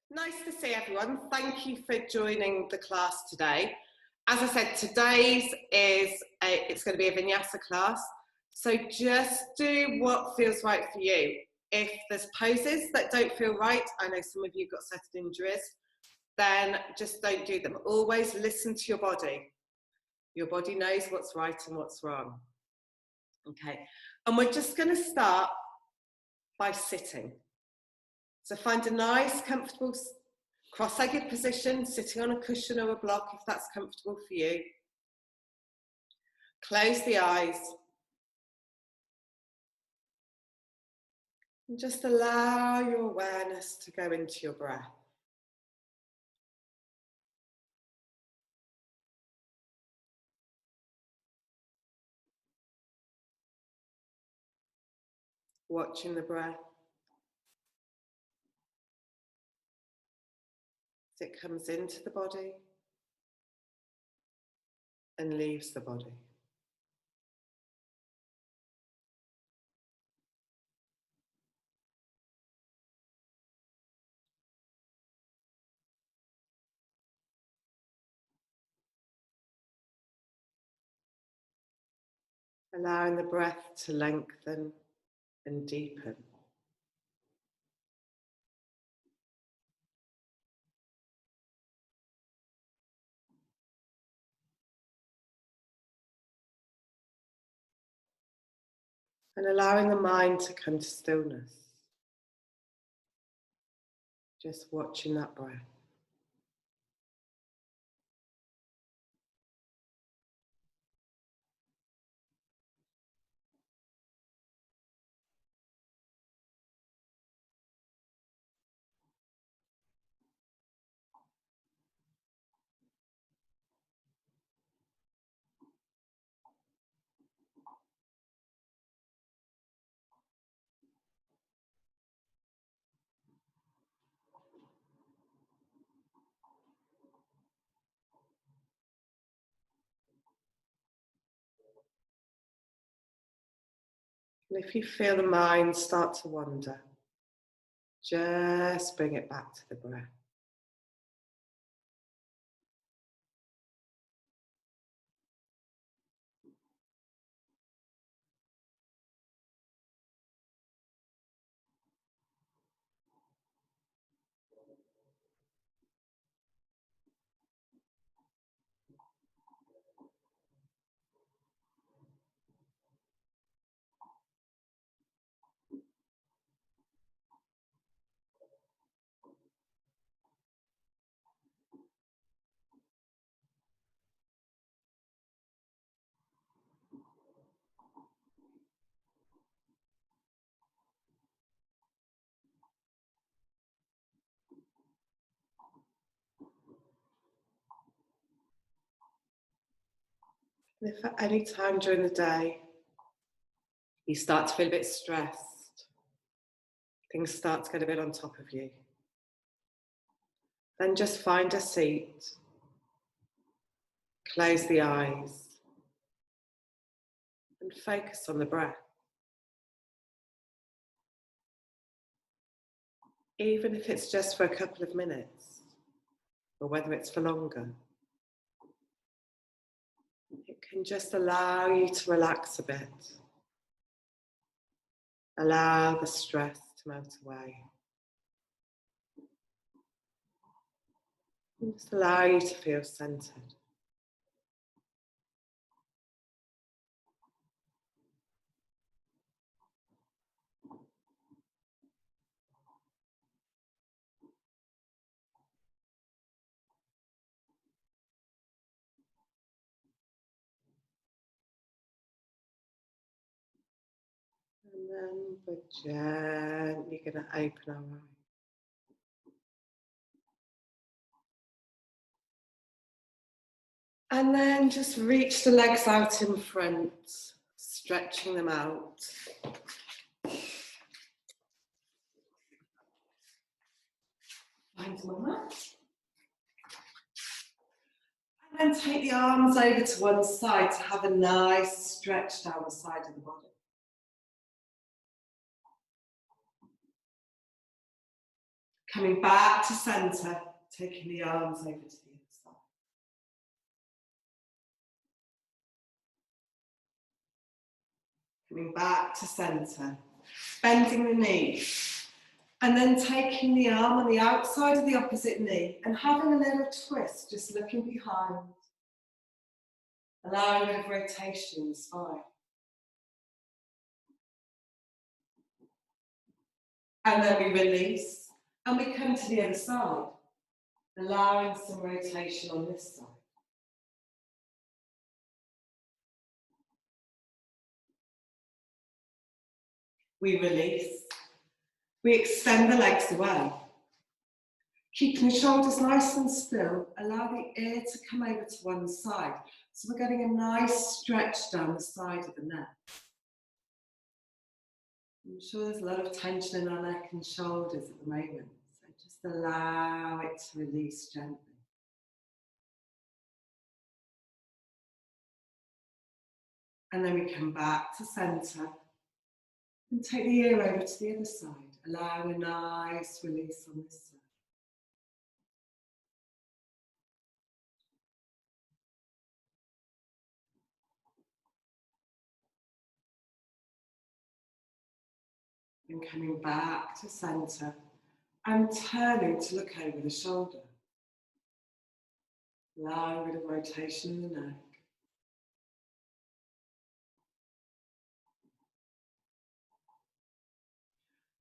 Nice to see everyone. Thank you for joining the class today. As I said, today's it's going to be a Vinyasa class. So just do what feels right for you. If there's poses that don't feel right, I know some of you got certain injuries, then just don't do them. Always listen to your body. Your body knows what's right and what's wrong. Okay, and we're just going to start by sitting. So find a nice, comfortable cross-legged position, sitting on a cushion or a block if that's comfortable for you. Close the eyes. And just allow your awareness to go into your breath. Watching the breath as it comes into the body and leaves the body. Allowing the breath to lengthen and deepen. And allowing the mind to come to stillness. Just watching that breath. And if you feel the mind start to wander, just bring it back to the breath. And if at any time during the day you start to feel a bit stressed, things start to get a bit on top of you, then just find a seat, close the eyes, and focus on the breath. Even if it's just for a couple of minutes, or whether it's for longer. It can just allow you to relax a bit. Allow the stress to melt away. And just allow you to feel centered. And then we're gently going to open our eyes. And then just reach the legs out in front, stretching them out. Find my mat. And then take the arms over to one side to have a nice stretch down the side of the body. Coming back to centre, taking the arms over to the other side. Coming back to centre, bending the knee, and then taking the arm on the outside of the opposite knee and having a little twist, just looking behind, allowing a bit of rotation in the spine. And then we release, and we come to the other side, allowing some rotation on this side. We release. We extend the legs away. Keeping the shoulders nice and still, allow the ear to come over to one side. So we're getting a nice stretch down the side of the neck. I'm sure there's a lot of tension in our neck and shoulders at the moment. So just allow it to release gently. And then we come back to centre and take the ear over to the other side. Allow a nice release on this side. And coming back to centre and turning to look over the shoulder. Allow a bit of rotation in the neck.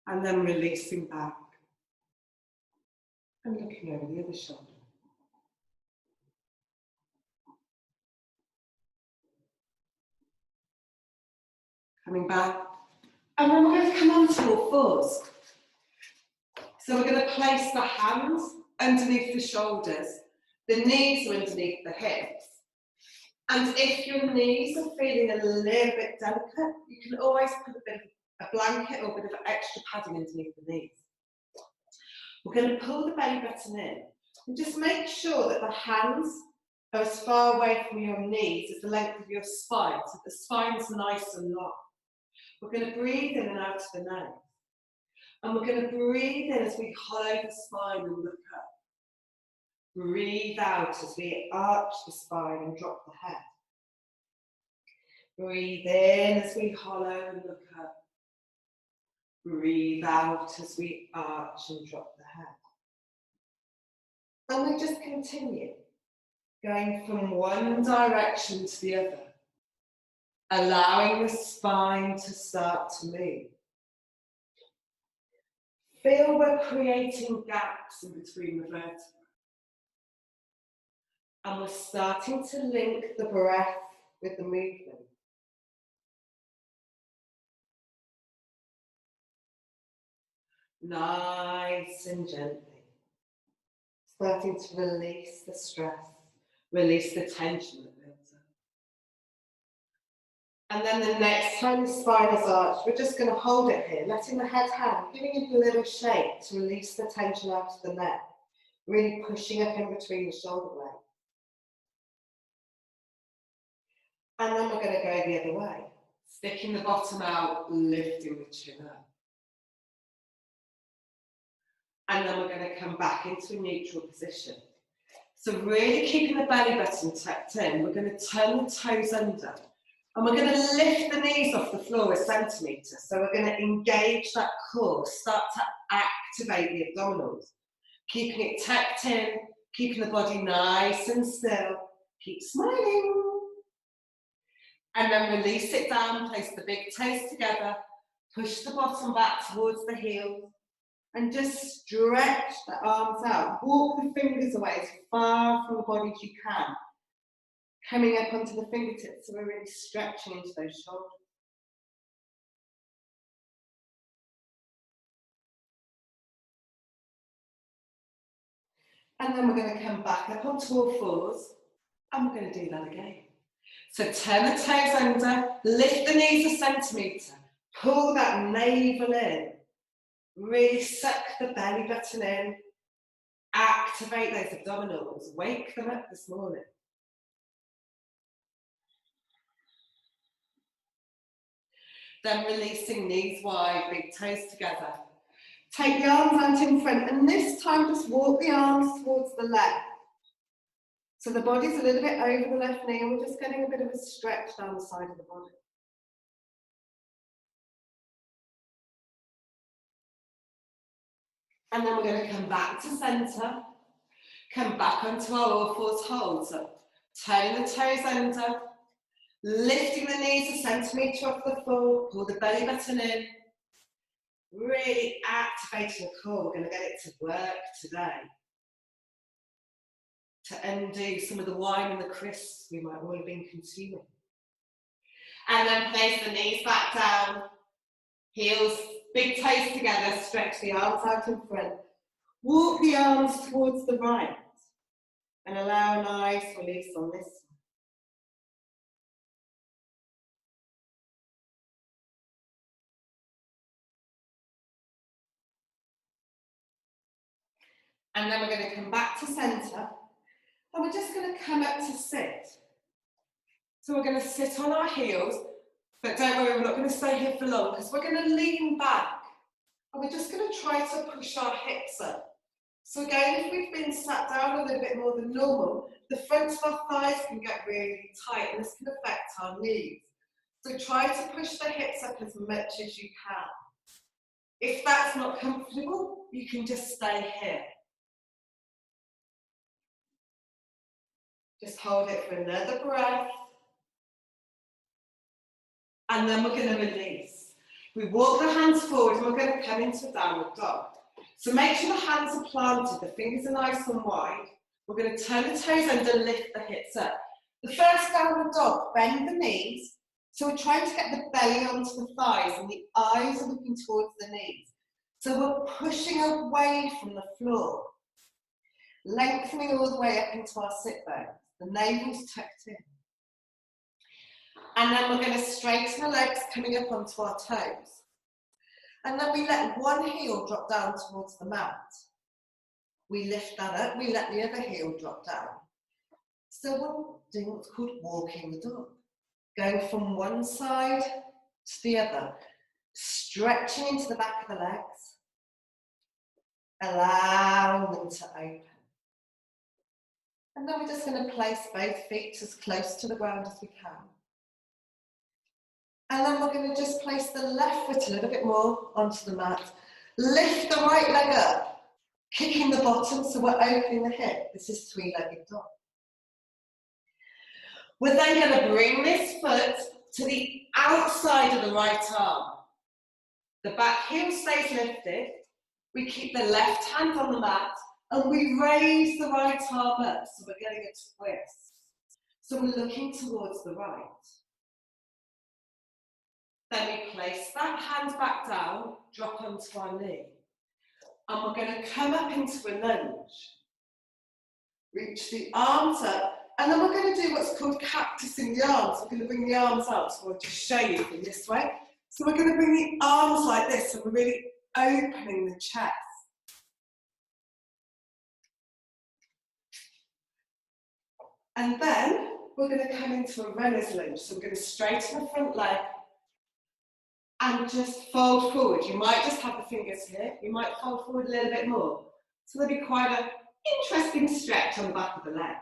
And then releasing back and looking over the other shoulder. Coming back, and then we're going to come onto all fours. So we're going to place the hands underneath the shoulders, the knees are underneath the hips. And if your knees are feeling a little bit delicate, you can always put a bit of a blanket or a bit of extra padding underneath the knees. We're going to pull the belly button in and just make sure that the hands are as far away from your knees as the length of your spine, so the spine's nice and long. We're going to breathe in and out of the nose. And we're going to breathe in as we hollow the spine and look up. Breathe out as we arch the spine and drop the head. Breathe in as we hollow and look up. Breathe out as we arch and drop the head. And we just continue, going from one direction to the other, allowing the spine to start to move. Feel we're creating gaps in between the vertebrae. And we're starting to link the breath with the movement. Nice and gently. Starting to release the stress, release the tension that builds up. And then the next time the spine is arched, we're just going to hold it here, letting the head hang, giving it a little shake to release the tension out of the neck, really pushing up in between the shoulder blades. And then we're going to go the other way, sticking the bottom out, lifting the chin up. And then we're going to come back into a neutral position. So really keeping the belly button tucked in, we're going to turn the toes under. And we're going to lift the knees off the floor a centimetre. So we're going to engage that core, start to activate the abdominals. Keeping it tucked in, keeping the body nice and still. Keep smiling. And then release it down, place the big toes together, push the bottom back towards the heels, and just stretch the arms out. Walk the fingers away as far from the body as you can. Coming up onto the fingertips, so we're really stretching into those shoulders. And then we're going to come back up onto all fours, and we're going to do that again. So turn the toes under, lift the knees a centimetre, pull that navel in, really suck the belly button in, activate those abdominals, wake them up this morning. Then releasing knees wide, big toes together. Take the arms out in front, and this time just walk the arms towards the left. So the body's a little bit over the left knee, and we're just getting a bit of a stretch down the side of the body. And then we're going to come back to centre, come back onto our all fours hold. So turning the toes under, lifting the knees a centimetre off the floor, pull the belly button in, really activating the core. We're going to get it to work today, to undo some of the wine and the crisps we might all have been consuming. And then place the knees back down, heels, big toes together, stretch the arms out in front. Walk the arms towards the right and allow a nice release on this side. And then we're going to come back to centre, and we're just going to come up to sit. So we're going to sit on our heels, but don't worry, we're not going to stay here for long because we're going to lean back, and we're just going to try to push our hips up. So again, if we've been sat down a little bit more than normal, the front of our thighs can get really tight, and this can affect our knees. So try to push the hips up as much as you can. If that's not comfortable, you can just stay here. Just hold it for another breath. And then we're going to release. We walk the hands forward, and we're going to come into a downward dog. So make sure the hands are planted, the fingers are nice and wide. We're going to turn the toes under, lift the hips up. The first downward dog, bend the knees. So we're trying to get the belly onto the thighs, and the eyes are looking towards the knees. So we're pushing away from the floor, lengthening all the way up into our sit bones. The navel's tucked in. And then we're going to straighten the legs, coming up onto our toes. And then we let one heel drop down towards the mat. We lift that up, we let the other heel drop down. So we're doing what's called walking the dog. Going from one side to the other, stretching into the back of the legs, allowing them to open. And then we're just going to place both feet as close to the ground as we can. And then we're going to just place the left foot a little bit more onto the mat. Lift the right leg up, kicking the bottom, so we're opening the hip. This is three-legged dog. We're then going to bring this foot to the outside of the right arm. The back heel stays lifted. We keep the left hand on the mat, and we raise the right arm up, so we're getting a twist. So we're looking towards the right. Then we place that hand back down, drop onto our knee. And we're going to come up into a lunge. Reach the arms up, and then we're going to do what's called cactusing the arms. We're going to bring the arms out, so I'll just show you from this way. So we're going to bring the arms like this, and we're really opening the chest. And then we're going to come into a runner's lunge. So we're going to straighten the front leg and just fold forward. You might just have the fingers here. You might fold forward a little bit more. So there'll be quite an interesting stretch on the back of the legs.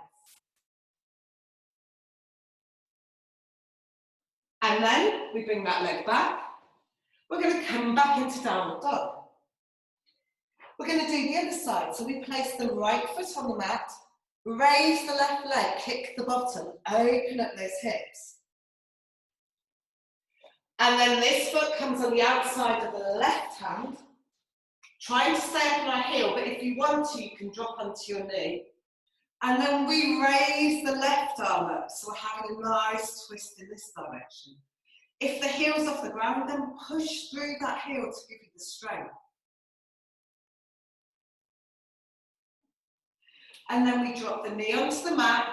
And then we bring that leg back. We're going to come back into downward dog. We're going to do the other side. So we place the right foot on the mat, raise the left leg, kick the bottom, open up those hips. And then this foot comes on the outside of the left hand, trying to stay up on our heel, but if you want to, you can drop onto your knee. And then we raise the left arm up, so we're having a nice twist in this direction. If the heel's off the ground, then push through that heel to give you the strength. And then we drop the knee onto the mat,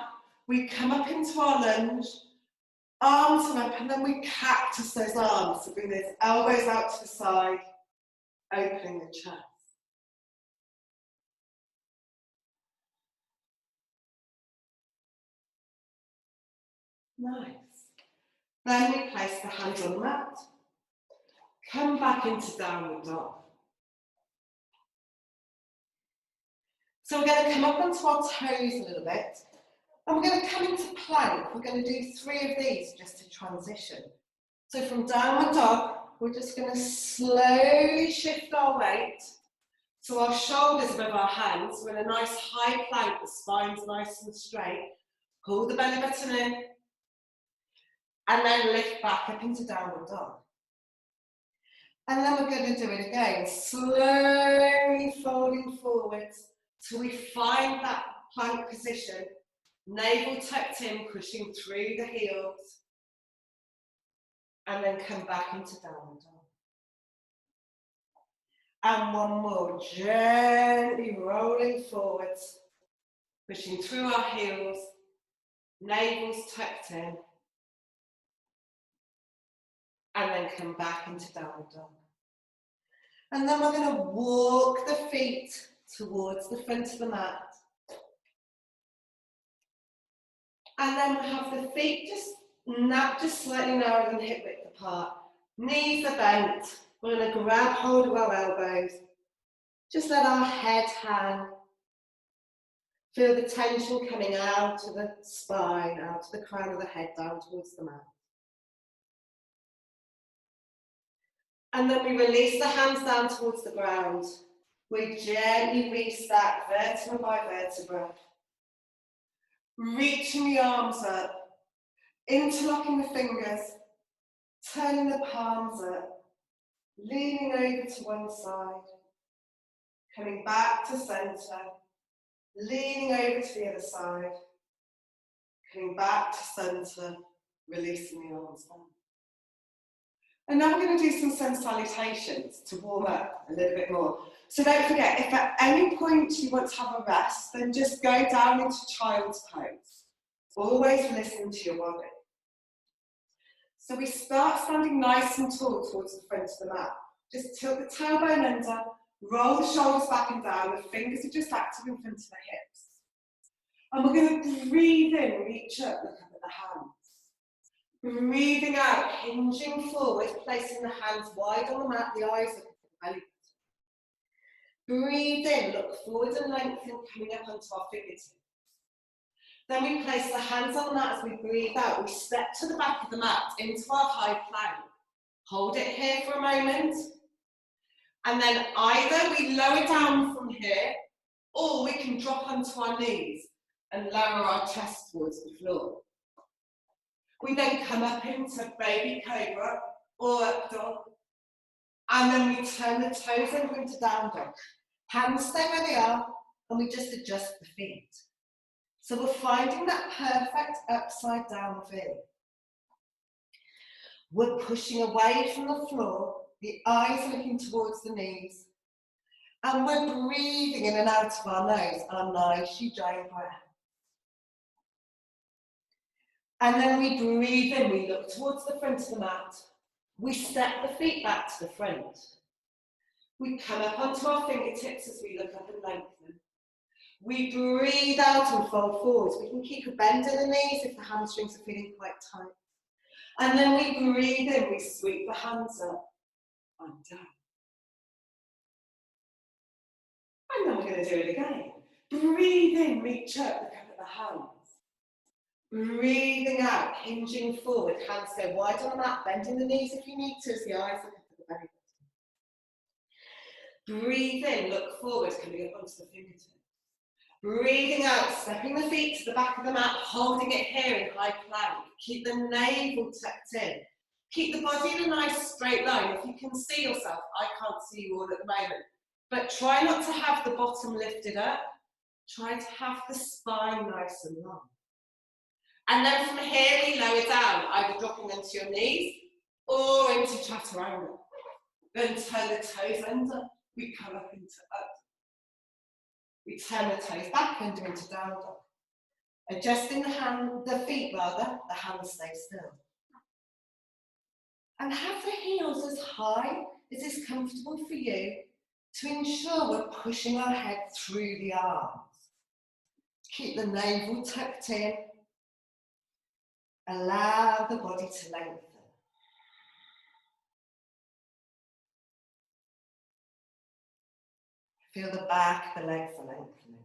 we come up into our lunge, arms are up, and then we cactus those arms. So bring those elbows out to the side, opening the chest. Nice. Then we place the hands on the mat, come back into downward dog. So we're going to come up onto our toes a little bit, and we're going to come into plank. We're going to do 3 of these just to transition. So from downward dog, we're just going to slowly shift our weight so our shoulders above our hands. We're in a nice high plank, the spine's nice and straight. Pull the belly button in, and then lift back up into downward dog. And then we're going to do it again, slowly folding forwards till we find that plank position, navel tucked in, pushing through the heels, and then come back into downward dog. And one more, gently rolling forwards, pushing through our heels, navels tucked in, and then come back into downward dog. And then we're going to walk the feet towards the front of the mat. And then we'll have the feet just slightly narrower than hip width apart. Knees are bent. We're going to grab hold of our elbows. Just let our head hang. Feel the tension coming out of the spine, out of the crown of the head, down towards the mat. And then we release the hands down towards the ground. We gently restack vertebra by vertebra. Reaching the arms up, interlocking the fingers, turning the palms up, leaning over to one side, coming back to centre, leaning over to the other side, coming back to centre, releasing the arms down. And now we're going to do some sun salutations to warm up a little bit more. So don't forget, if at any point you want to have a rest, then just go down into child's pose. Always listen to your body. So we start standing nice and tall towards the front of the mat. Just tilt the tailbone under, roll the shoulders back and down, the fingers are just active in front of the hips. And we're going to breathe in, reach up, look up at the hands. Breathing out, hinging forward, placing the hands wide on the mat, the eyes look at the belly button. Breathe in, look forward and lengthen, coming up onto our fingertips. Then we place the hands on the mat as we breathe out. We step to the back of the mat into our high plank. Hold it here for a moment. And then either we lower down from here, or we can drop onto our knees and lower our chest towards the floor. We then come up into baby cobra or up dog. And then we turn the toes over into down dog. Hands stay where they are, and we just adjust the feet. So we're finding that perfect upside down V. We're pushing away from the floor, the eyes are looking towards the knees, and we're breathing in and out of our nose, our nice giant breath. And then we breathe in, we look towards the front of the mat, we step the feet back to the front. We come up onto our fingertips as we look up and lengthen. We breathe out and fold forwards. We can keep a bend in the knees if the hamstrings are feeling quite tight. And then we breathe in, we sweep the hands up and down. And then we're going to do it again. Breathe in, reach up, look up at the hands. Breathing out, hinging forward, hands go wide on the mat, bending the knees if you need to as the eyes look up at the belly button. Breathe in, look forward, coming up onto the fingertips. Breathing out, stepping the feet to the back of the mat, holding it here in high plank. Keep the navel tucked in. Keep the body in a nice straight line. If you can see yourself, I can't see you all at the moment, but try not to have the bottom lifted up. Try to have the spine nice and long. And then from here we lower down, either dropping onto your knees or into chaturanga. Then turn the toes under, we come up into up. We turn the toes back under into down dog. Adjusting the feet, the hands stay still. And have the heels as high as is comfortable for you to ensure we're pushing our head through the arms. Keep the navel tucked in. Allow the body to lengthen. Feel the back, the legs are lengthening.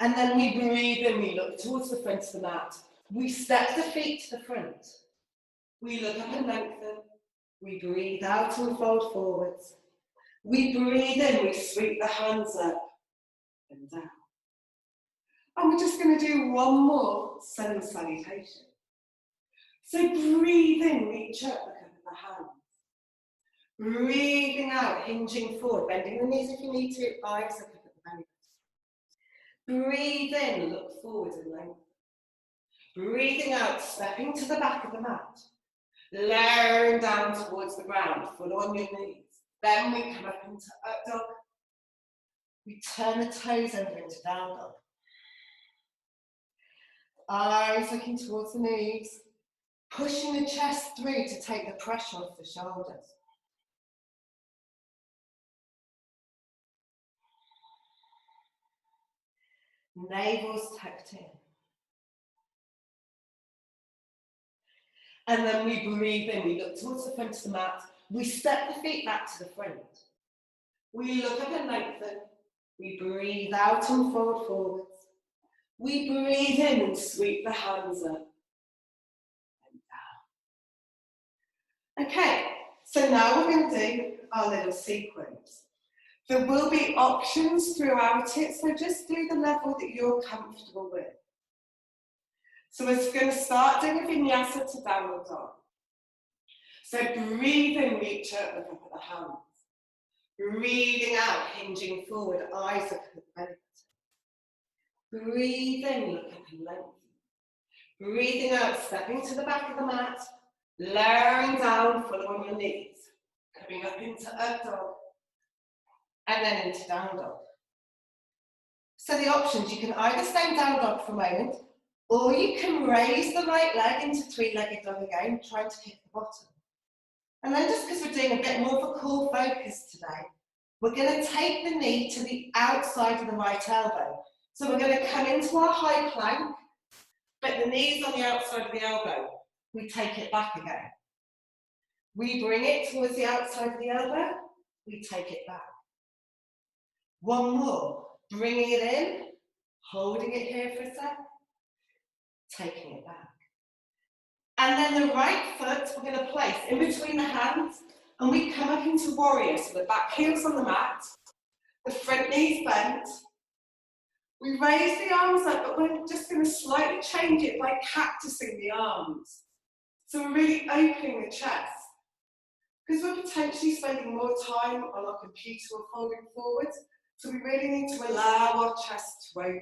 And then we breathe in, we look towards the front of the mat. We step the feet to the front. We look up and lengthen. We breathe out and fold forwards. We breathe in, we sweep the hands up and down. And we're just going to do one more sun salutation. So breathe in, reach up, look up at the hands. Breathing out, hinging forward, bending the knees if you need to, eyes look up at the belly button. Breathe in, look forward and lengthen. Breathing out, stepping to the back of the mat. Lowering down towards the ground, full on your knees. Then we come up into up dog. We turn the toes over into down dog. Eyes looking towards the knees. Pushing the chest through to take the pressure off the shoulders. Navel's tucked in. And then we breathe in, we look towards the front of the mat. We step the feet back to the front. We look up and lengthen. We breathe out and fold forwards. We breathe in and sweep the hands up and down. Okay, so now we're going to do our little sequence. There will be options throughout it, so just do the level that you're comfortable with. So we're going to start doing a vinyasa to downward dog. So breathe in, reach up, look up at the hands. Breathing out, hinging forward, eyes up at the belly button. Breathe in, look up and lengthen. Breathing out, stepping to the back of the mat, lowering down, full on your knees. Coming up into up dog, and then into down dog. So the options, you can either stay in down dog for a moment, or you can raise the right leg into three-legged dog again, trying to hit the bottom. And then just because we're doing a bit more of a core focus today, we're going to take the knee to the outside of the right elbow. So we're going to come into our high plank, but the knee's on the outside of the elbow. We take it back again. We bring it towards the outside of the elbow, we take it back. One more, bringing it in, holding it here for a sec, taking it back. And then the right foot we're going to place in between the hands, and we come up into warrior. So the back heel's on the mat, the front knee's bent. We raise the arms up, but we're just going to slightly change it by cactusing the arms. So we're really opening the chest. Because we're potentially spending more time on our computer or folding forwards, so we really need to allow our chest to open.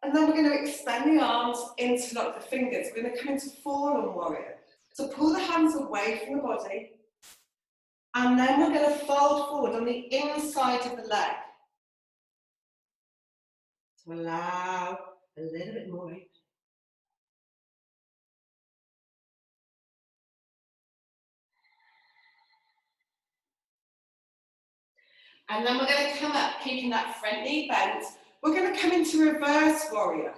And then we're going to extend the arms, interlock the fingers. We're going to come into fallen warrior. So pull the hands away from the body. And then we're going to fold forward on the inside of the leg. To allow a little bit more open. And then we're going to come up, keeping that front knee bent. We're going to come into reverse warrior.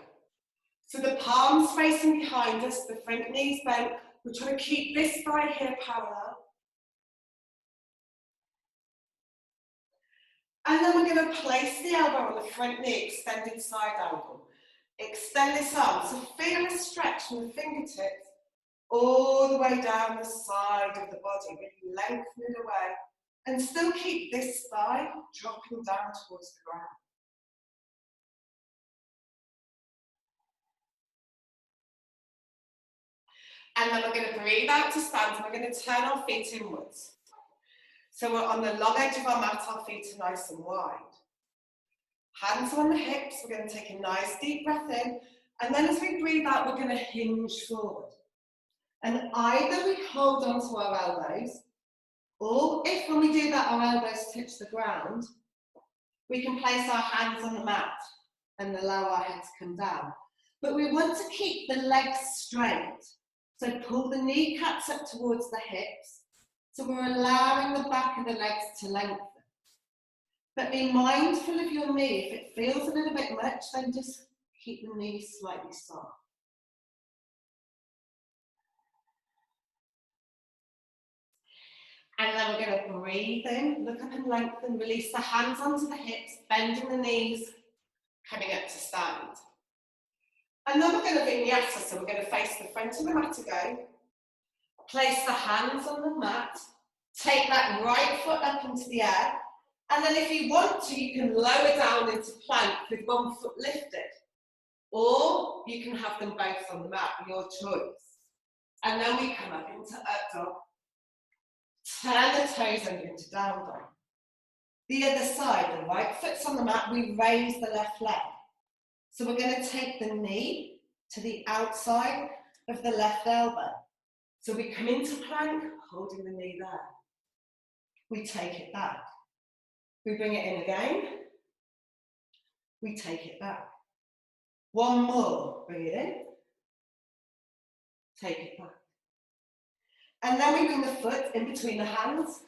So the palms facing behind us, the front knees bent. We're trying to keep this thigh here parallel. And then we're going to place the elbow on the front knee, extended side angle. Extend this arm. So feel a stretch from the fingertips all the way down the side of the body. Really lengthen it away. And still keep this thigh dropping down towards the ground. And then we're going to breathe out to stand, and we're going to turn our feet inwards. So we're on the long edge of our mat, our feet are nice and wide. Hands on the hips, we're going to take a nice deep breath in, and then as we breathe out, we're going to hinge forward. And either we hold onto our elbows, or if when we do that our elbows touch the ground, we can place our hands on the mat and allow our head to come down. But we want to keep the legs straight. So pull the kneecaps up towards the hips. So we're allowing the back of the legs to lengthen. But be mindful of your knee. If it feels a little bit much, then just keep the knees slightly soft. And then we're going to breathe in, look up and lengthen, release the hands onto the hips, bending the knees, coming up to stand. And then we're going to vinyasa, so we're going to face the front of the mat again. Place the hands on the mat, take that right foot up into the air, and then if you want to, you can lower down into plank with one foot lifted, or you can have them both on the mat, your choice. And then we come up into up dog, turn the toes under into down dog. The other side, the right foot's on the mat, we raise the left leg. So we're going to take the knee to the outside of the left elbow. So we come into plank, holding the knee there. We take it back. We bring it in again. We take it back. One more, bring it in. Take it back. And then we bring the foot in between the hands.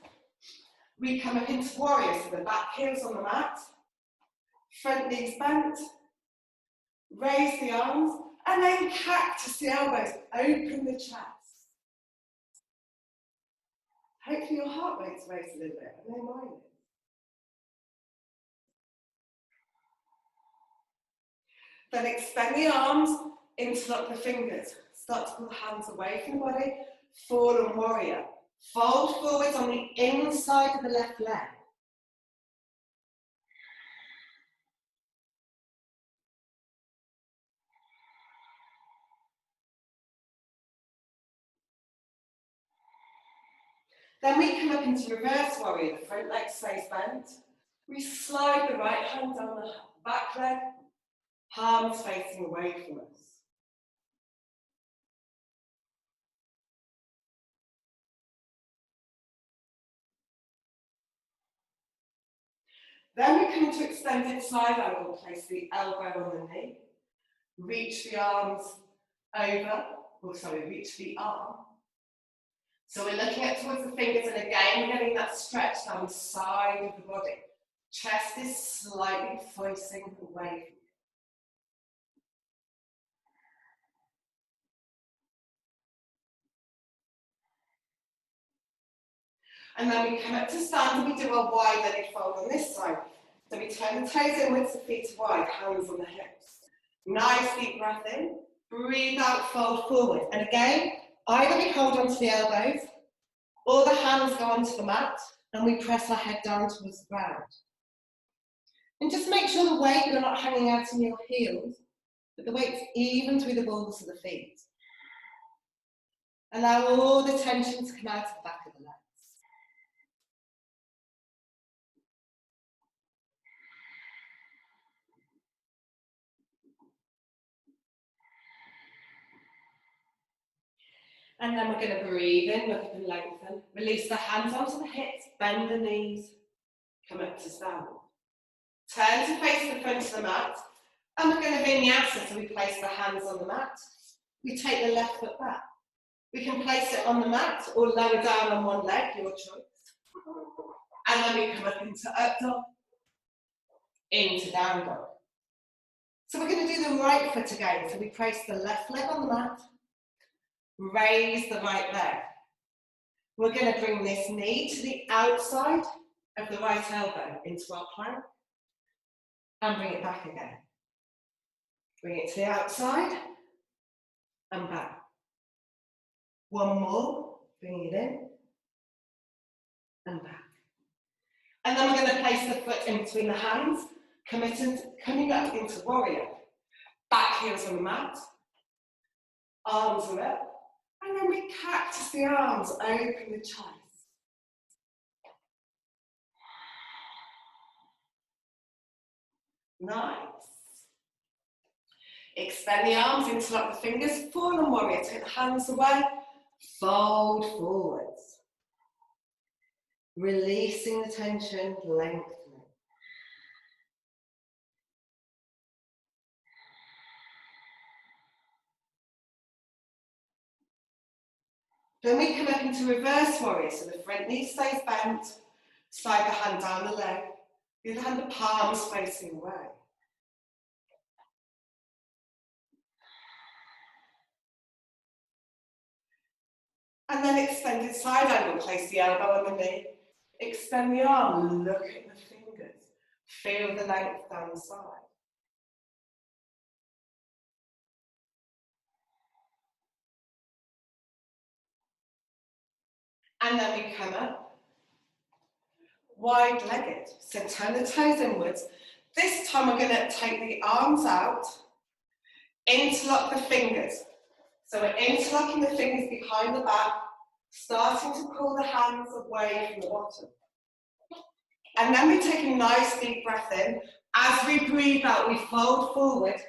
We come up into warrior, so the back heel's on the mat. Front knees bent. Raise the arms, and then cactus the elbows, open the chest. Hopefully your heart rate's raised a little bit, I know mine is. Then extend the arms, interlock the fingers. Start to pull the hands away from the body, fallen warrior. Fold forwards on the inside of the left leg. Then we come up into reverse warrior, the front leg stays bent. We slide the right hand down the back leg, palms facing away from us. Then we come into extended side angle, place the elbow on the knee, reach the arms over, reach the arm. So we're looking up towards the fingers, and again, we're getting that stretch down the side of the body. Chest is slightly facing away. And then we come up to stand, and we do a wide-legged fold on this side. So we turn the toes inwards, the feet wide, hands on the hips. Nice deep breath in. Breathe out, fold forward. And again, either we hold onto the elbows, or the hands go onto the mat, and we press our head down towards the ground. And just make sure the weight, you're not hanging out in your heels, but the weight's even through the balls of the feet. Allow all the tension to come out of the back of the legs. And then we're going to breathe in, look up and lengthen. Release the hands onto the hips, bend the knees, come up to stand. Turn to face the front of the mat. And we're going to vinyasa, so we place the hands on the mat. We take the left foot back. We can place it on the mat or lower down on one leg, your choice. And then we come up into up dog, into down dog. So we're going to do the right foot again. So we place the left leg on the mat, raise the right leg. We're going to bring this knee to the outside of the right elbow into our plank and bring it back again. Bring it to the outside and back. One more, bring it in and back. And then we're going to place the foot in between the hands, coming up into warrior. Back heels on the mat, arms are up, and then we cactus the arms, open the chest. Nice. Extend the arms, interlock the fingers, fallen warrior, take the hands away, fold forwards. Releasing the tension, lengthening. Then we come up into reverse warrior, so the front knee stays bent, slide the hand down the leg, the other hand, the palms facing away. And then extended side angle, place the elbow on the knee. Extend the arm, look at the fingers. Feel the length down the side. And then we come up, wide-legged. So turn the toes inwards. This time we're going to take the arms out, interlock the fingers. So we're interlocking the fingers behind the back, starting to pull the hands away from the bottom. And then we take a nice deep breath in. As we breathe out, we fold forward,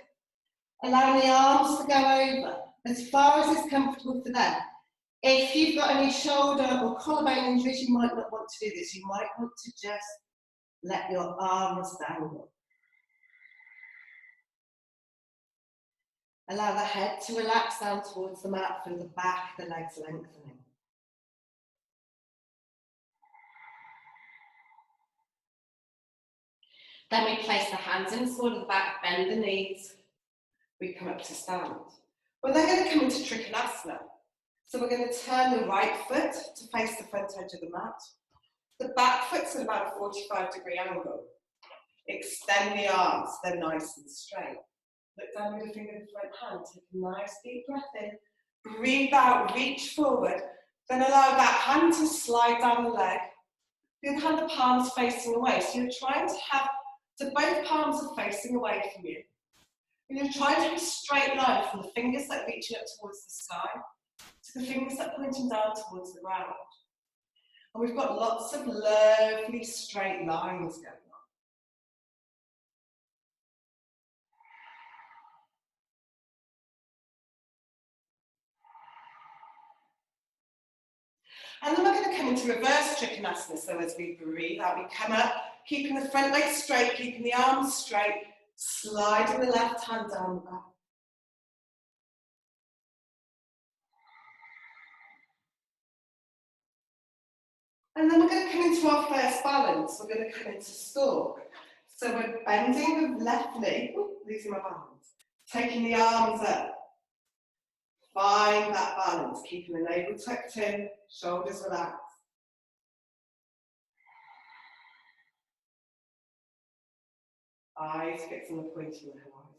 allowing the arms to go over as far as is comfortable for them. If you've got any shoulder or collarbone injuries, you might not want to do this. You might want to just let your arms dangle. Allow the head to relax down towards the mat, from the back, the legs lengthening. Then we place the hands in the small of the back, bend the knees. We come up to stand. We're then going to come into Trikonasana. So we're going to turn the right foot to face the front edge of the mat. The back foot's at about a 45-degree angle. Extend the arms, they're nice and straight. Look down with the finger of the front hand, take a nice deep breath in. Breathe out, reach forward. Then allow that hand to slide down the leg. The other hand, the palms facing away. So you're trying to have, so both palms are facing away from you. And you're trying to have a straight line from the fingers that are reaching up towards the sky to the fingers that are pointing down towards the ground. And we've got lots of lovely straight lines going on. And then we're going to come into reverse Trikonasana. So as we breathe out, we come up, keeping the front leg straight, keeping the arms straight, sliding the left hand down the back. And then we're going to come into our first balance. We're going to come into stalk. So we're bending the left knee, losing my balance, taking the arms up. Find that balance, keeping the navel tucked in, shoulders relaxed. Eyes fixed on the point in the horizon.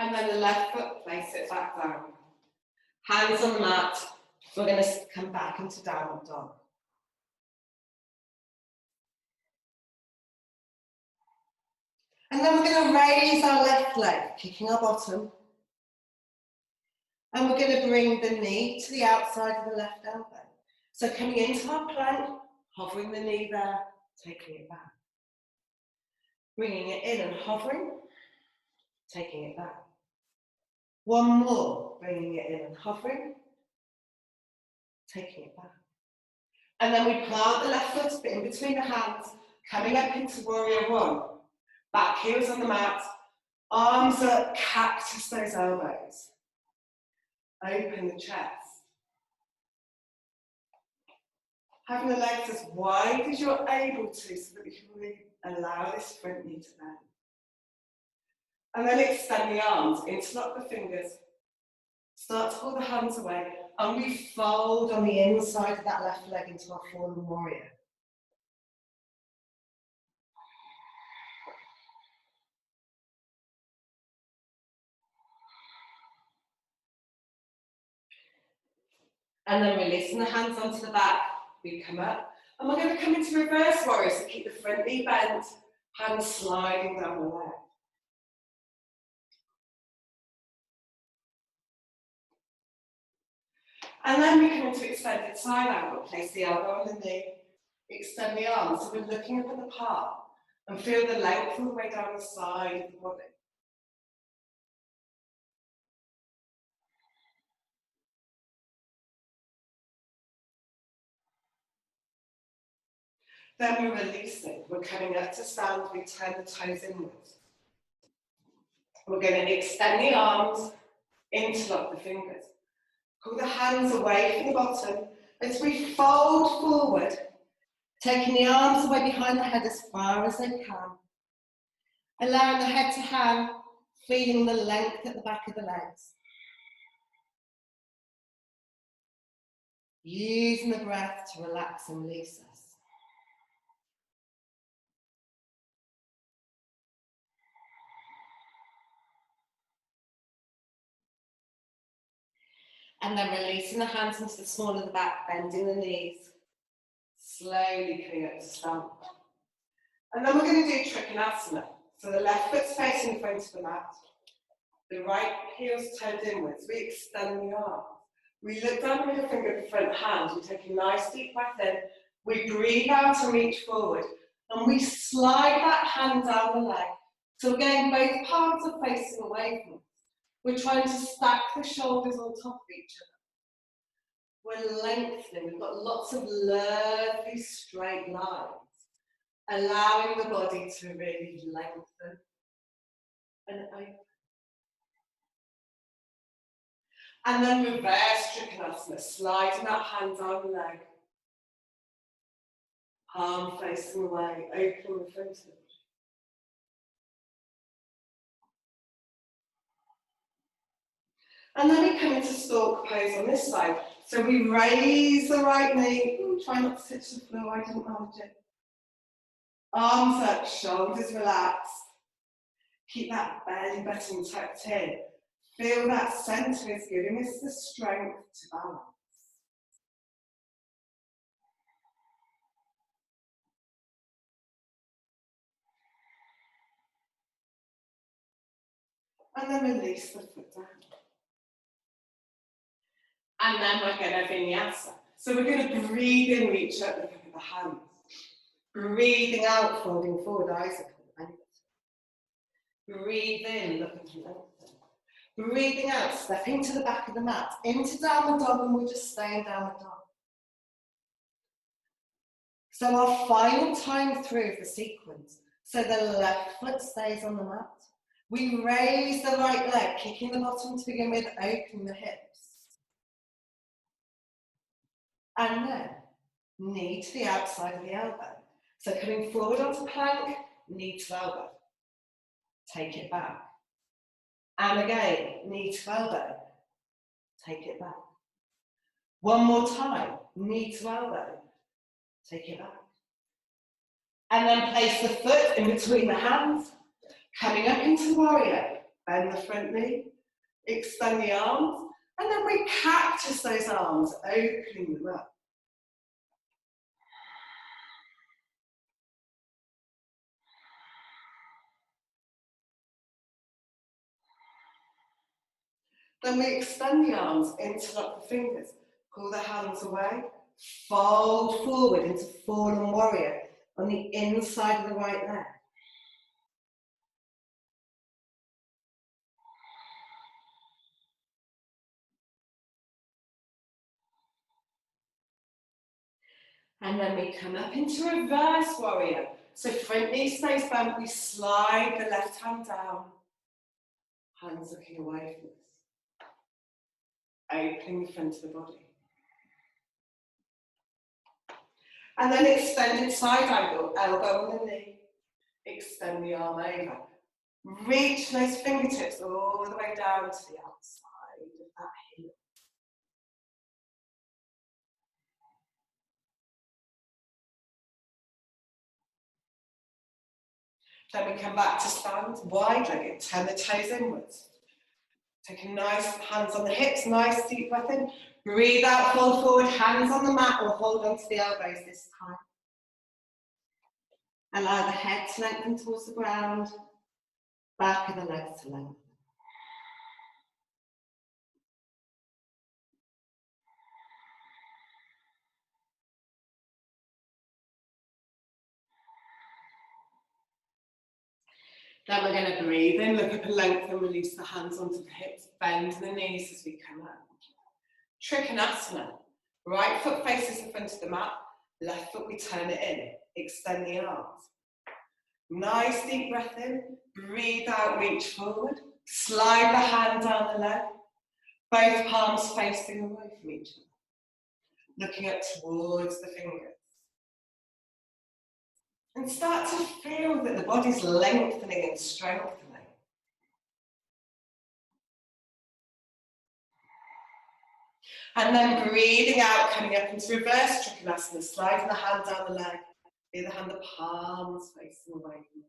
And then the left foot, place it back down. Hands on the mat. We're going to come back into downward dog. And then we're going to raise our left leg, kicking our bottom. And we're going to bring the knee to the outside of the left elbow. So coming into our plank, hovering the knee there, taking it back. Bringing it in and hovering, taking it back. One more, bringing it in and hovering, taking it back. And then we plant the left foot a bit in between the hands, coming up into warrior one. Back heels on the mat, arms up, cactus those elbows. Open the chest. Having the legs as wide as you're able to so that we can really allow this front knee to bend. And then extend the arms, interlock the fingers, start to pull the hands away, and we fold on the inside of that left leg into our fallen warrior. And then releasing the hands onto the back, we come up. And we're going to come into reverse warrior, so keep the front knee bent, hands sliding down the leg. And then we come into extended side angle, place the elbow on the knee, extend the arms, so we're looking up at the palm, and feel the length all the way down the side of the body. Then we're releasing, we're coming up to stand, we turn the toes inwards. We're going to extend the arms, interlock the fingers. Pull the hands away from the bottom as we fold forward, taking the arms away behind the head as far as they can. Allowing the head to hang, feeling the length at the back of the legs. Using the breath to relax and release us. And then releasing the hands into the small of the back, bending the knees. Slowly coming up to stand. And then we're going to do Trikonasana. So the left foot's facing in front of the mat. The right heel's turned inwards. We extend the arms. We look down the middle finger of the front hand. We take a nice deep breath in. We breathe out and reach forward. And we slide that hand down the leg. So again, both palms are facing away from us. We're trying to stack the shoulders on top of each other. We're lengthening. We've got lots of lovely straight lines, allowing the body to really lengthen and open. And then reverse Trikonasana, sliding that hand down the leg. Palm facing away, opening the front of it. And then we come into stork pose on this side. So we raise the right knee. Ooh, try not to touch the floor, I didn't manage it. Arms up, shoulders relaxed. Keep that belly button tucked in. Feel that centre is giving us the strength to balance. And then release the foot down. And then we're going to Vinyasa. So we're going to breathe in, reach up, look up at the hands. Breathing out, folding forward, eyes open. Breathe in, look at the length. Breathing out, stepping to the back of the mat, into downward dog, and we're just staying downward dog. So our final time through the sequence, so the left foot stays on the mat. We raise the right leg, kicking the bottom to begin with, opening the hips. And then, knee to the outside of the elbow. So coming forward onto plank, knee to elbow. Take it back. And again, knee to elbow. Take it back. One more time, knee to elbow. Take it back. And then place the foot in between the hands. Coming up into warrior. Bend the front knee. Extend the arms. And then we cactus those arms, opening them up. Then we extend the arms, interlock the fingers, pull the hands away, fold forward into fallen warrior on the inside of the right leg. And then we come up into reverse warrior. So front knee stays bent, we slide the left hand down, hands looking away from us. Opening the front of the body. And then extended side angle, elbow on the knee. Extend the arm over. Reach those fingertips all the way down to the outside of that heel. Then we come back to stand, wide-legged, turn the toes inwards. Take a nice, hands on the hips, nice deep breath in. Breathe out, fold forward, hands on the mat or hold on to the elbows this time. Allow the head to lengthen towards the ground, back of the legs to lengthen. Then we're going to breathe in, look up and lengthen, release the hands onto the hips, bend the knees as we come up. Trikonasana. Right foot faces the front of the mat, left foot we turn it in, extend the arms. Nice deep breath in, breathe out, reach forward, slide the hand down the leg, both palms facing away from each other, looking up towards the fingers. And start to feel that the body's lengthening and strengthening. And then breathing out, coming up into reverse Trikonasana, sliding the hand down the leg. The other hand, the palms facing away from you.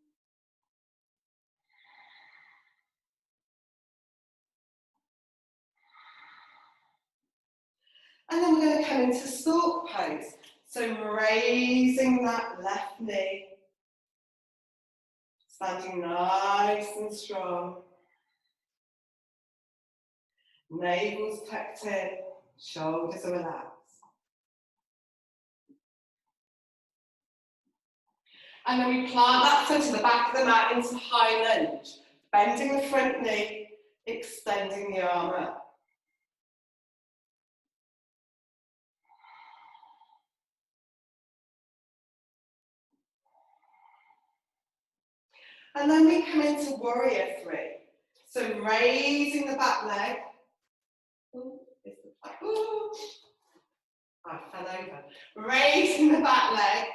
And then we're going to come into stork pose. So raising that left knee, standing nice and strong. Navel's tucked in, shoulders are relaxed. And then we plant that foot to the back of the mat into high lunge, bending the front knee, extending the arm up. And then we come into warrior three. So raising the back leg. Ooh, ooh, I fell over. Raising the back leg,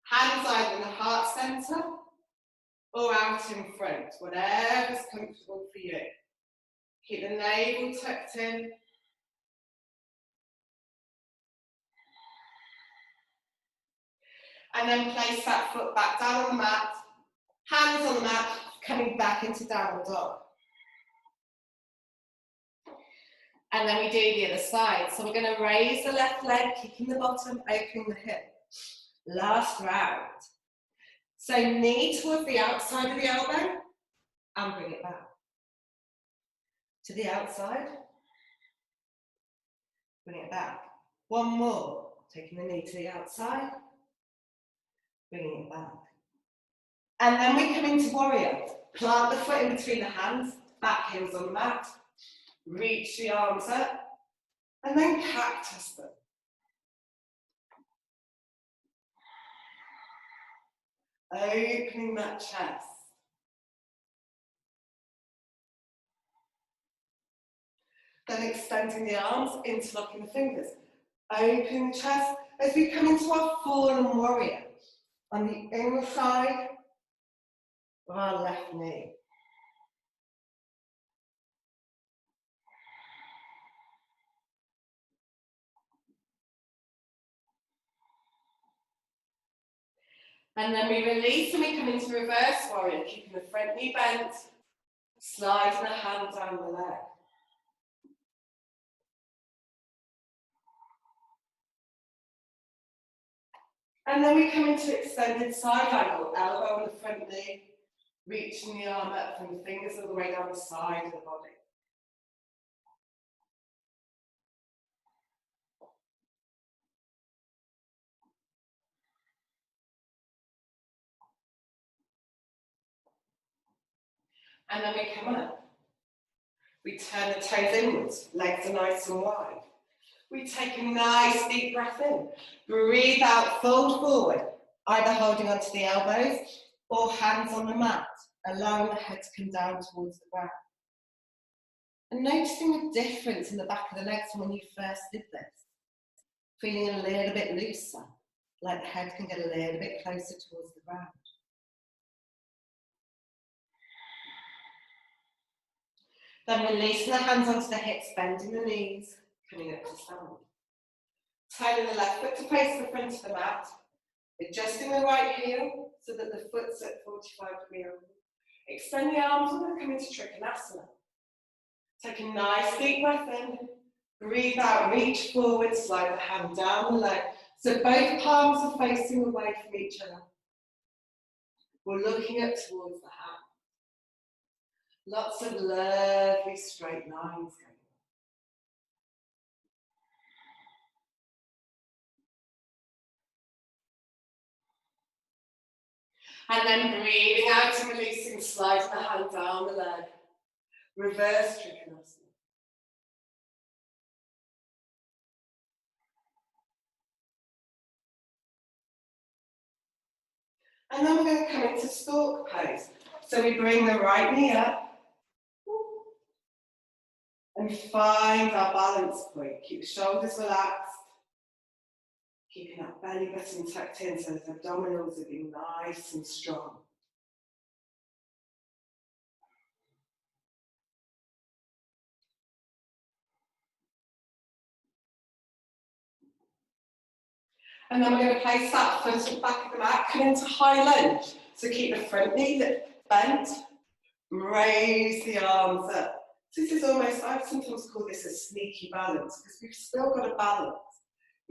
hands either in the heart center or out in front, whatever's comfortable for you. Keep the navel tucked in. And then place that foot back down on the mat, hands on the mat, coming back into downward dog. And then we do the other side. So we're going to raise the left leg, kicking the bottom, opening the hip. Last round. So knee towards the outside of the elbow and bring it back. To the outside. Bring it back. One more. Taking the knee to the outside. Bringing it back. And then we come into warrior. Plant the foot in between the hands, back heels on the mat. Reach the arms up. And then cactus them. Opening that chest. Then extending the arms, interlocking the fingers. Opening the chest as we come into our fallen warrior. On the inner side of our left knee. And then we release and we come into reverse warrior, keeping the front knee bent, sliding the hand down the leg. And then we come into extended side angle, elbow on the front knee, reaching the arm up from the fingers all the way down the side of the body. And then we come up. We turn the toes inwards, legs are nice and wide. We take a nice deep breath in. Breathe out, fold forward, either holding onto the elbows or hands on the mat, allowing the head to come down towards the ground. And noticing the difference in the back of the legs from when you first did this. Feeling a little bit looser, like the head can get a little bit closer towards the ground. Then releasing the hands onto the hips, bending the knees, coming up to stand. Turning the left foot to face the front of the mat, adjusting the right heel so that the foot's at 45-degree angle. Extend the arms, we're going to come into Trikonasana. Take a nice deep breath in, breathe out, reach forward, slide the hand down the leg. So both palms are facing away from each other. We're looking up towards the hand. Lots of lovely straight lines going. And then breathing out and releasing, sliding the hand down the leg. Reverse Trikonasana. And then we're going to come into stork pose. So we bring the right knee up and find our balance point. Keep the shoulders relaxed. Keeping that belly button tucked in so the abdominals are being nice and strong. And then we're going to place that foot at the back of the mat, come into high lunge. So keep the front knee bent, raise the arms up. This is almost, I sometimes call this a sneaky balance, because we've still got a balance,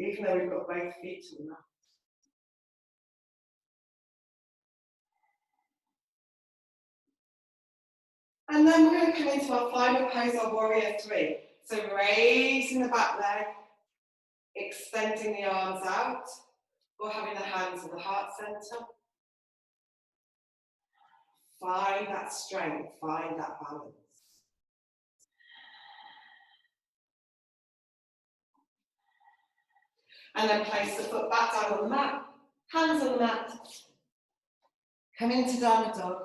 even though we've got both feet on the mat. And then we're going to come into our final pose, our warrior three. So raising the back leg, extending the arms out, or having the hands on the heart center. Find that strength, find that balance. And then place the foot back down on the mat, hands on the mat. Come into downward dog.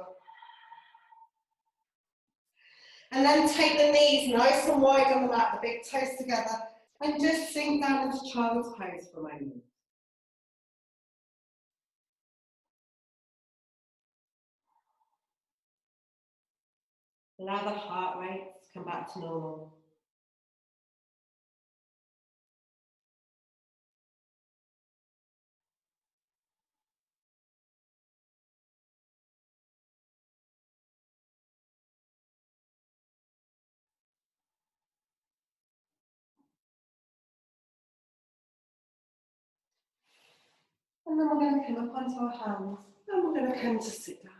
And then take the knees nice and wide on the mat, the big toes together, and just sink down into child's pose for a moment. Allow the heart rate to come back to normal. And then we're going to come up onto our hands, and we're going to come to sit down.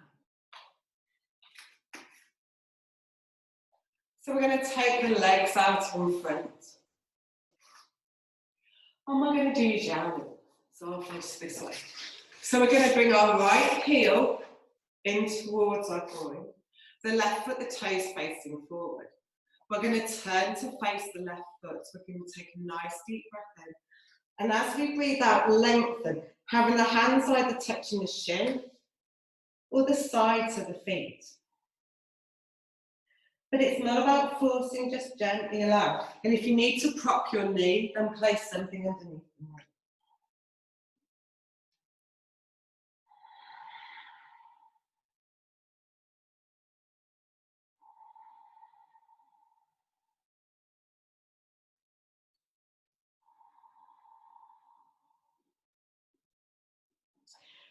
So we're going to take the legs out in front. And we're going to do jiao. So I'll face this way. So we're going to bring our right heel in towards our groin. The left foot, the toes facing forward. We're going to turn to face the left foot. So we're going to take a nice deep breath in. And as we breathe out, lengthen, having the hands either touching the shin or the sides of the feet. But it's not about forcing, just gently allow. And if you need to prop your knee, then place something underneath the knee.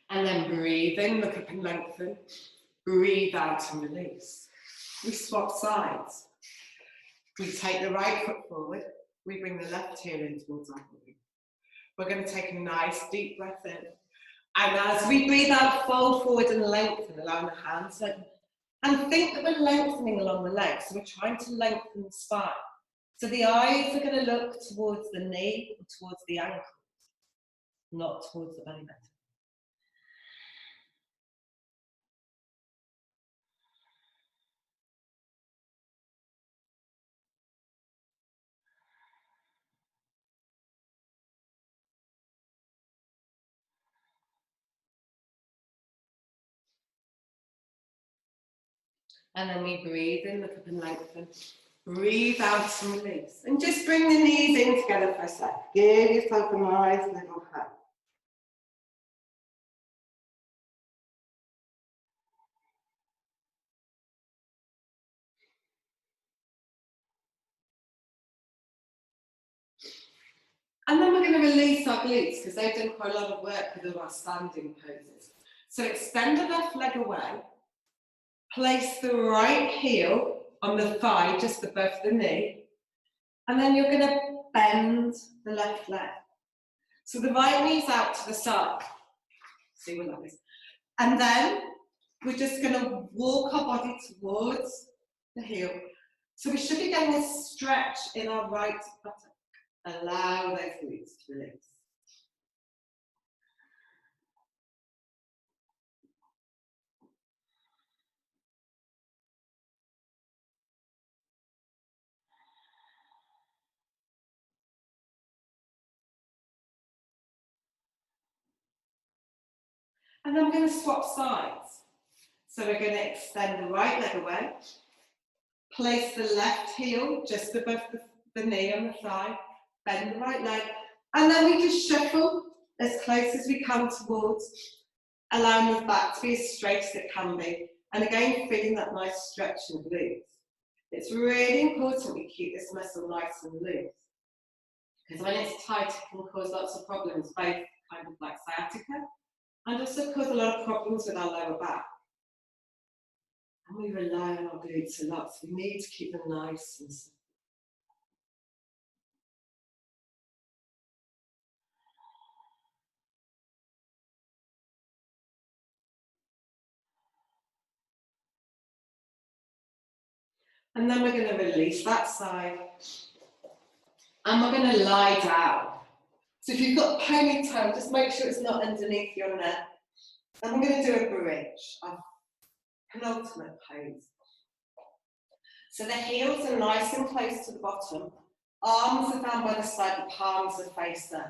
And then breathe in, look up and lengthen. Breathe out and release. We swap sides. We take the right foot forward. We bring the left heel in towards our body. We're going to take a nice deep breath in. And as we breathe out, fold forward and lengthen, allowing the hands open. And think that we're lengthening along the legs. So we're trying to lengthen the spine. So the eyes are going to look towards the knee or towards the ankle, not towards the belly button. And then we breathe in, look up and lengthen. Breathe out and release. And just bring the knees in together for a sec. Give yourself a nice little hug. And then we're going to release our glutes because they've done quite a lot of work with all our standing poses. So extend the left leg away. Place the right heel on the thigh just above the knee. And then you're going to bend the left leg. So the right knee's out to the side. See what that is. And then we're just going to walk our body towards the heel. So we should be getting a stretch in our right buttock. Allow those glutes to release. And then we're going to swap sides. So we're going to extend the right leg away. Place the left heel just above the knee on the thigh. Bend the right leg. And then we just shuffle as close as we can towards, allowing the back to be as straight as it can be. And again, feeling that nice stretch in the glutes. It's really important we keep this muscle nice and loose. Because when it's tight, it can cause lots of problems, both kind of like sciatica, and also cause a lot of problems with our lower back. And we rely on our glutes a lot, so we need to keep them nice and simple. And then we're going to release that side. And we're going to lie down. So if you've got ponytail, just make sure it's not underneath your neck. And we're going to do a bridge, our penultimate pose. So the heels are nice and close to the bottom. Arms are down by the side, the palms are facing.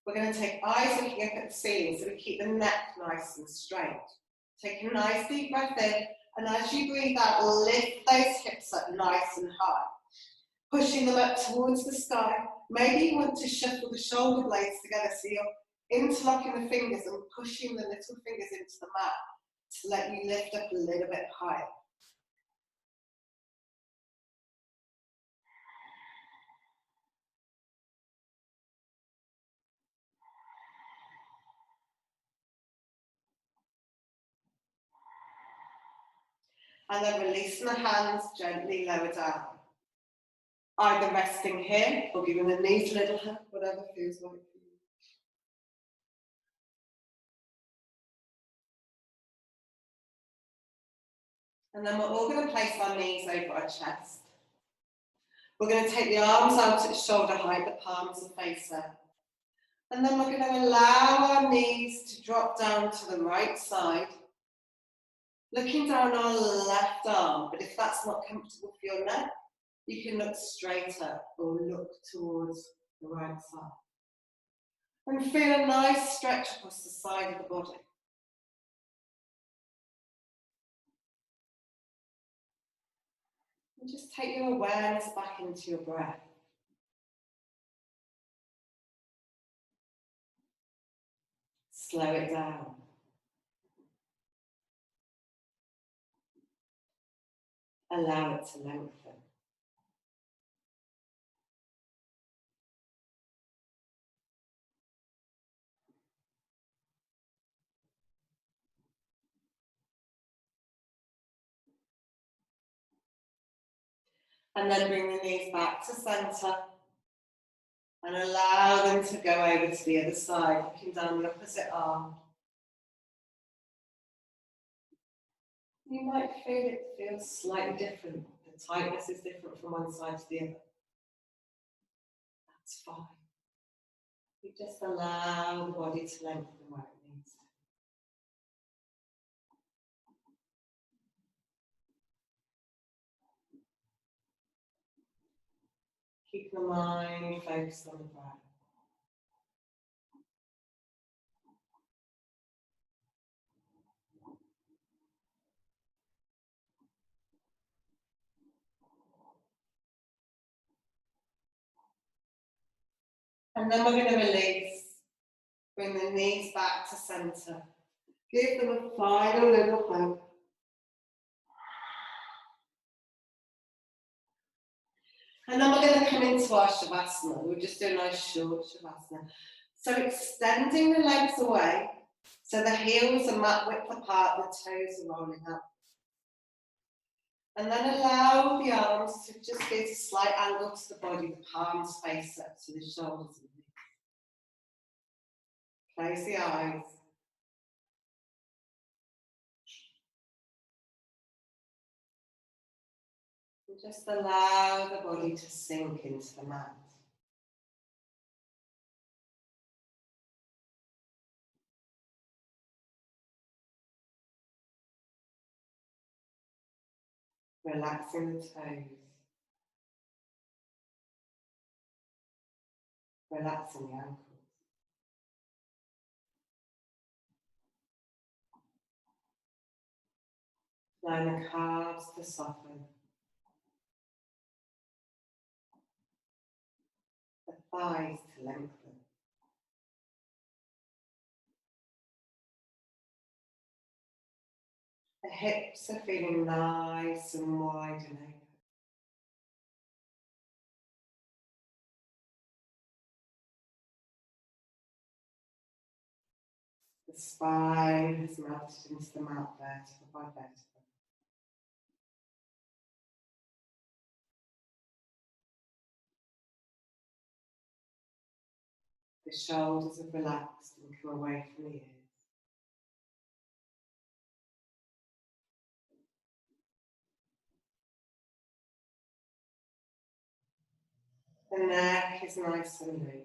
We're going to take eyes looking up at the ceiling so we keep the neck nice and straight. Take a nice deep breath in, and as you breathe out, lift those hips up nice and high. Pushing them up towards the sky. Maybe you want to shuffle the shoulder blades together so you're interlocking the fingers and pushing the little fingers into the mat to let you lift up a little bit higher. And then releasing the hands, gently lower down. Either resting here or giving the knees a little hug, whatever feels right for you. And then we're all going to place our knees over our chest. We're going to take the arms out at shoulder height, the palms are face up. And then we're going to allow our knees to drop down to the right side, looking down our left arm. But if that's not comfortable for your neck, you can look straight up or look towards the right side. And feel a nice stretch across the side of the body. And just take your awareness back into your breath. Slow it down. Allow it to lengthen. And then bring the knees back to centre. And allow them to go over to the other side, looking down the opposite arm. You might feel it feels slightly different. The tightness is different from one side to the other. That's fine. You just allow the body to lengthen where it needs to. Keep the mind focused on the breath. And then we're going to release. Bring the knees back to centre. Give them a final little hug. And then we're going to come into our Shavasana. We'll just do a nice short Shavasana. So extending the legs away, so the heels are mat width apart, the toes are rolling up. And then allow the arms to just get a slight angle to the body, the palms face up to the shoulders. Close the eyes. And just allow the body to sink into the mat. Relaxing the toes. Relaxing the ankles. Allowing the calves to soften. The thighs to lengthen. The hips are feeling nice and wide and open. The spine has melted into the mat vertebra by vertebra. The shoulders have relaxed and come away from the ears. The neck is nice and loose.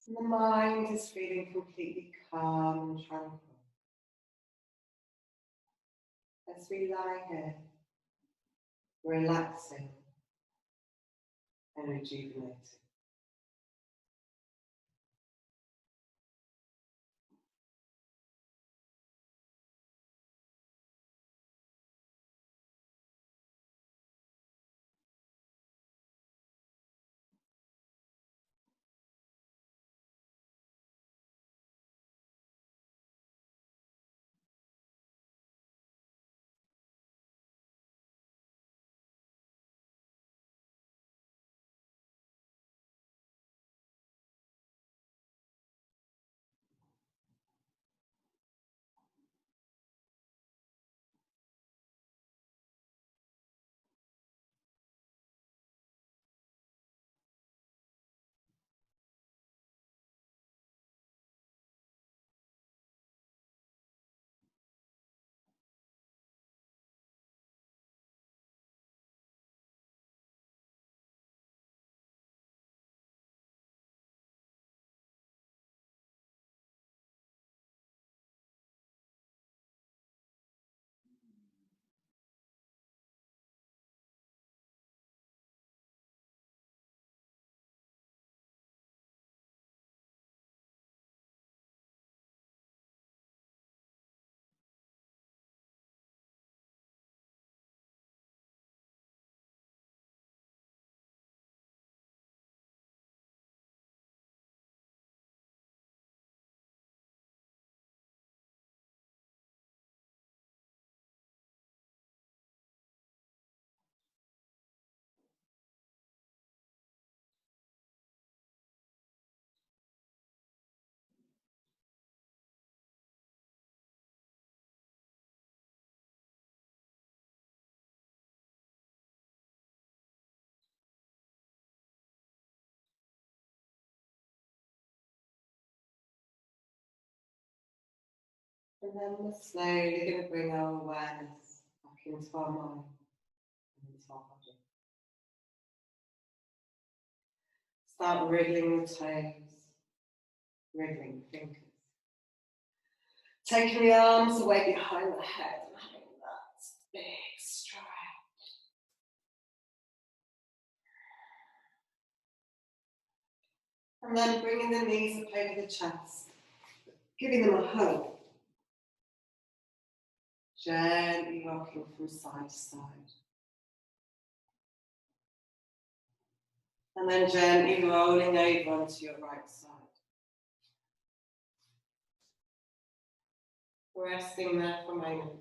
And the mind is feeling completely calm and tranquil. As we lie here, relaxing and rejuvenating. And then we're slowly going to bring our awareness back into our mind and into our body. Start wriggling the toes, wriggling the fingers. Taking the arms away behind the head and having that big stretch. And then bringing the knees up over the chest, giving them a hug. Gently rocking from side to side. And then gently rolling over onto your right side. Resting there for a moment.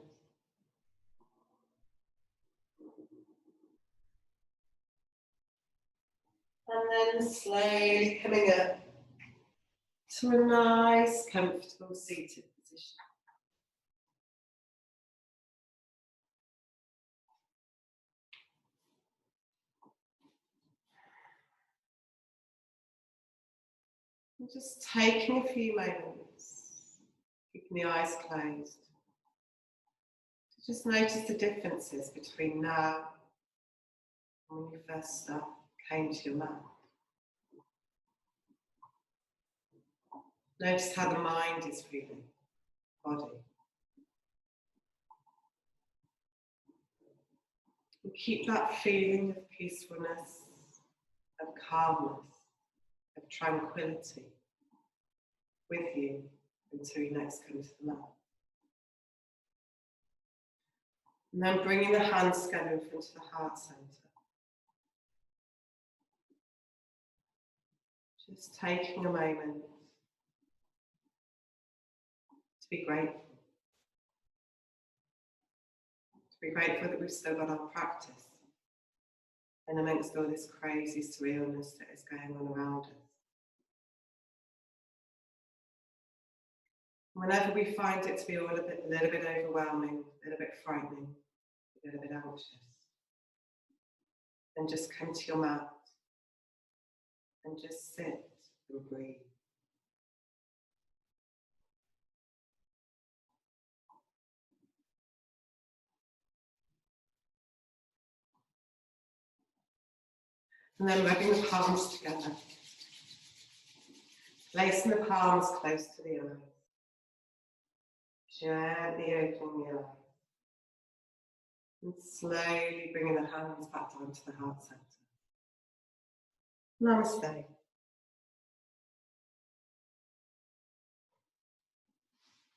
And then slowly coming up to a nice, comfortable seated position. And just taking a few moments, keeping the eyes closed, to just notice the differences between now and when you first came to your mat. Notice how the mind is feeling, body. And keep that feeling of peacefulness, of calmness, of tranquility with you until you next come to the mat. And then bringing the hands together in front of the heart centre. Just taking a moment to be grateful. To be grateful that we've still got our practice. and amongst all this crazy surrealness that is going on around us. Whenever we find it to be all a little bit overwhelming, a little bit frightening, a little bit anxious, then just come to your mat and just sit and breathe. And then rubbing the palms together, placing the palms close to the eyes, gently opening the eyes, and slowly bringing the hands back down to the heart center. Namaste.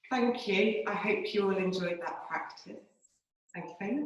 Thank you. I hope you all enjoyed that practice. Thank you very much.